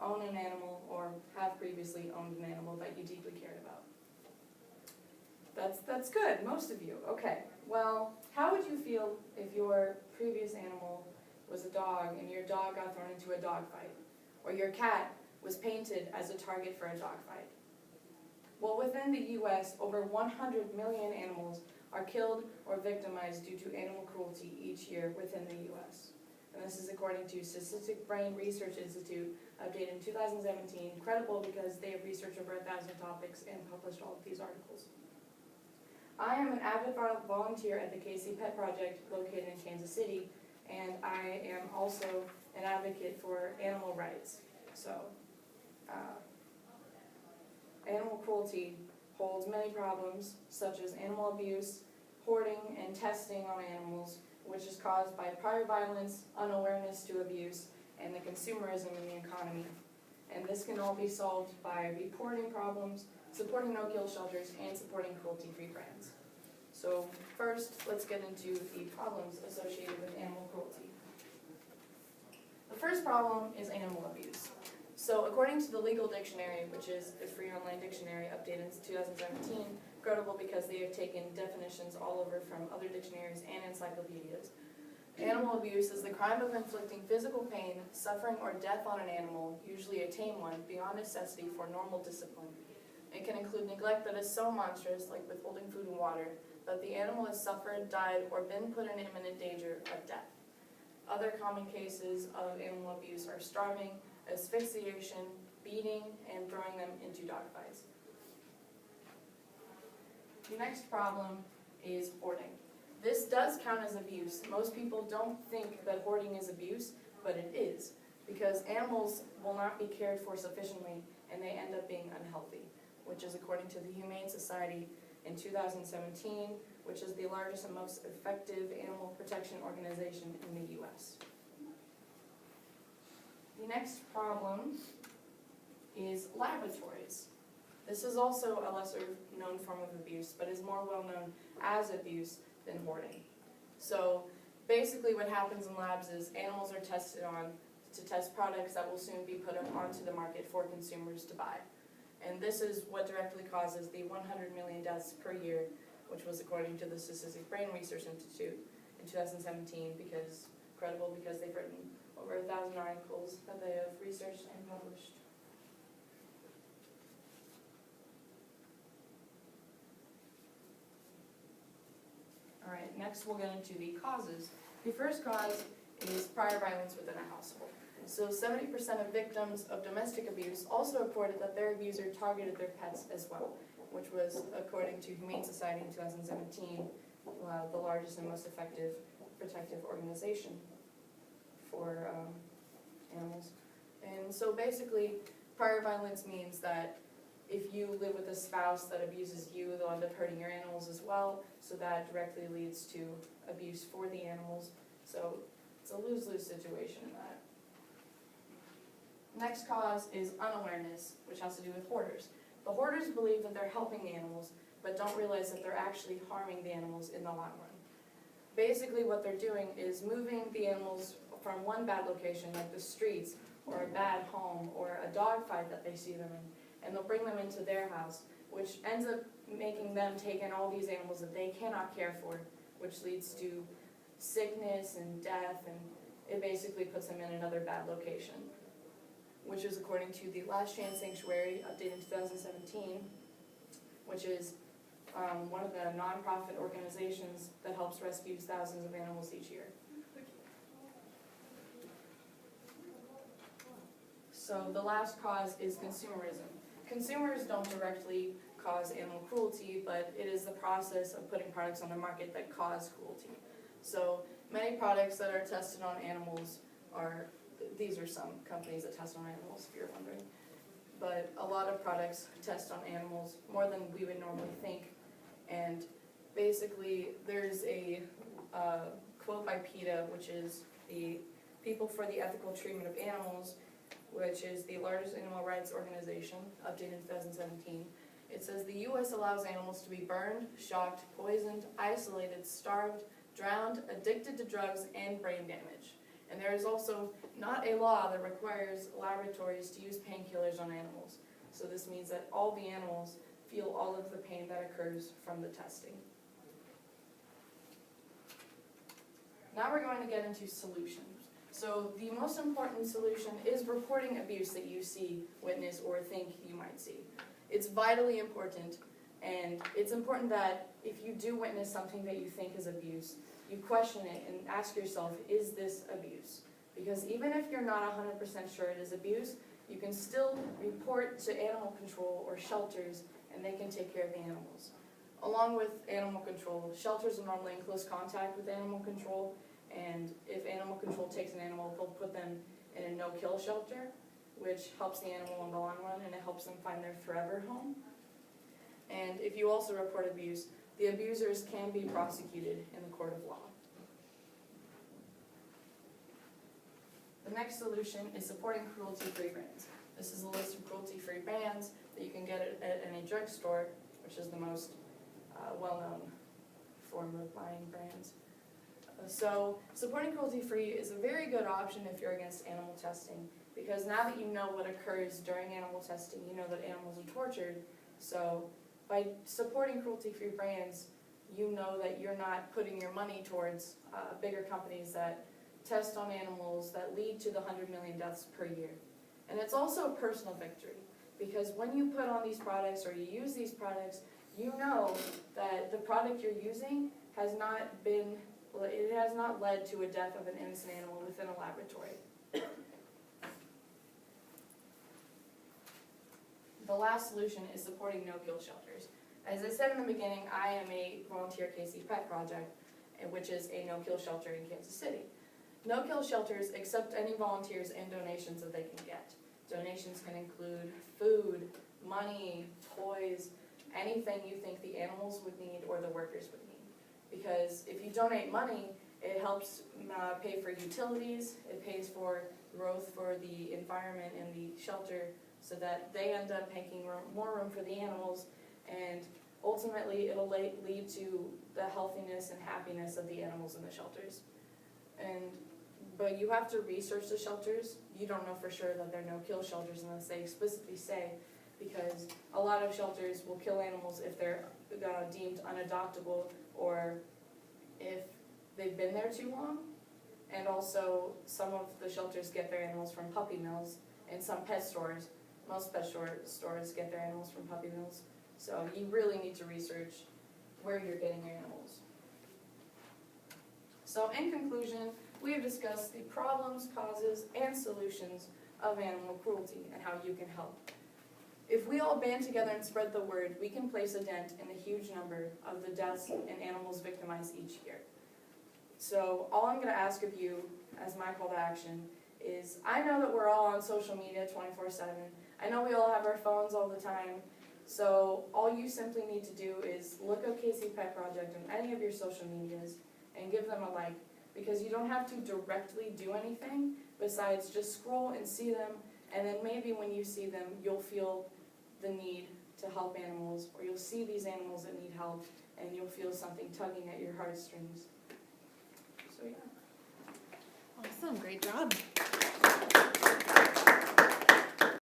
own an animal or have previously owned an animal that you deeply cared about. That's good, most of you. Okay, well, how would you feel if your previous animal was a dog and your dog got thrown into a dog fight? Or your cat was painted as a target for a dog fight? Well, within the U.S., over 100 million animals are killed or victimized due to animal cruelty each year within the U.S. And this is according to Statistic Brain Research Institute, updated in 2017, credible because they have researched over 1,000 topics and published all of these articles. I am an avid volunteer at the KC Pet Project located in Kansas City, and I am also an advocate for animal rights. So, animal cruelty holds many problems, such as animal abuse, hoarding, and testing on animals, which is caused by prior violence, unawareness to abuse, and the consumerism in the economy. And this can all be solved by reporting problems, supporting no-kill shelters, and supporting cruelty-free brands. So first, let's get into the problems associated with animal cruelty. The first problem is animal abuse. So according to the Legal Dictionary, which is a free online dictionary updated in 2017, credible because they have taken definitions all over from other dictionaries and encyclopedias, animal abuse is the crime of inflicting physical pain, suffering, or death on an animal, usually a tame one, beyond necessity for normal discipline. It can include neglect that is so monstrous, like withholding food and water, that the animal has suffered, died, or been put in imminent danger of death. Other common cases of animal abuse are starving, asphyxiation, beating, and throwing them into dogfights. The next problem is hoarding. This does count as abuse. Most people don't think that hoarding is abuse, but it is, because animals will not be cared for sufficiently and they end up being unhealthy, which is according to the Humane Society in 2017, which is the largest and most effective animal protection organization in the U.S. The next problem is laboratories. This is also a lesser known form of abuse, but is more well known as abuse than hoarding. So basically what happens in labs is animals are tested on to test products that will soon be put onto the market for consumers to buy. And this is what directly causes the 100 million deaths per year, which was according to the Statistic Brain Research Institute in 2017, credible because they've written over 1,000 articles that they have researched and published. All right, next we'll get into the causes. The first cause is prior violence within a household. So 70% of victims of domestic abuse also reported that their abuser targeted their pets as well, which was, according to Humane Society in 2017, the largest and most effective protective organization for animals. And so basically, prior violence means that if you live with a spouse that abuses you, they'll end up hurting your animals as well, so that directly leads to abuse for the animals. So it's a lose-lose situation in that. Next cause is unawareness, which has to do with hoarders. The hoarders believe that they're helping the animals, but don't realize that they're actually harming the animals in the long run. Basically what they're doing is moving the animals from one bad location, like the streets, or a bad home, or a dog fight that they see them in, and they'll bring them into their house, which ends up making them take in all these animals that they cannot care for, which leads to sickness and death, and it basically puts them in another bad location, which is according to the Last Chance Sanctuary, updated in 2017, which is one of the non-profit organizations that helps rescue thousands of animals each year. So the last cause is consumerism. Consumers don't directly cause animal cruelty, but it is the process of putting products on the market that cause cruelty. So many products that are tested on animals these are some companies that test on animals, if you're wondering. But a lot of products test on animals, more than we would normally think. And basically, there's a quote by PETA, which is the People for the Ethical Treatment of Animals, which is the largest animal rights organization, updated in 2017. It says the U.S. allows animals to be burned, shocked, poisoned, isolated, starved, drowned, addicted to drugs, and brain damage. And there is also not a law that requires laboratories to use painkillers on animals. So this means that all the animals feel all of the pain that occurs from the testing. Now we're going to get into solutions. So the most important solution is reporting abuse that you see, witness, or think you might see. It's vitally important, and it's important that if you do witness something that you think is abuse, you question it and ask yourself, is this abuse? Because even if you're not 100% sure it is abuse, you can still report to animal control or shelters, and they can take care of the animals. Along with animal control, shelters are normally in close contact with animal control, and if animal control takes an animal, they'll put them in a no-kill shelter, which helps the animal in the long run, and it helps them find their forever home. And if you also report abuse, the abusers can be prosecuted in the court of law. The next solution is supporting cruelty-free brands. This is a list of cruelty-free brands that you can get at any drugstore, which is the most well-known form of buying brands. So supporting cruelty-free is a very good option if you're against animal testing, because now that you know what occurs during animal testing, you know that animals are tortured. So by supporting cruelty-free brands, you know that you're not putting your money towards bigger companies that test on animals that lead to the 100 million deaths per year. And it's also a personal victory, because when you put on these products or you use these products, you know that the product you're using has not led to a death of an innocent animal within a laboratory. The last solution is supporting no-kill shelters. As I said in the beginning, I am a volunteer KC Pet Project, which is a no-kill shelter in Kansas City. No-kill shelters accept any volunteers and donations that they can get. Donations can include food, money, toys, anything you think the animals would need or the workers would need. Because if you donate money, it helps pay for utilities, it pays for growth for the environment and the shelter, so that they end up making more room for the animals, and ultimately it'll lead to the healthiness and happiness of the animals in the shelters. But you have to research the shelters. You don't know for sure that they're no-kill shelters unless they explicitly say, because a lot of shelters will kill animals if they're deemed unadoptable or if they've been there too long. And also, some of the shelters get their animals from puppy mills, and some pet stores, most pet stores get their animals from puppy mills. So you really need to research where you're getting your animals. So in conclusion, we have discussed the problems, causes, and solutions of animal cruelty and how you can help. If we all band together and spread the word, we can place a dent in the huge number of the deaths and animals victimized each year. So all I'm going to ask of you as my call to action is, I know that we're all on social media 24/7. I know we all have our phones all the time. So all you simply need to do is look up KC Pet Project on any of your social medias and give them a like, because you don't have to directly do anything besides just scroll and see them, and then maybe when you see them, you'll feel the need to help animals, or you'll see these animals that need help, and you'll feel something tugging at your heartstrings. So yeah. Awesome, great job.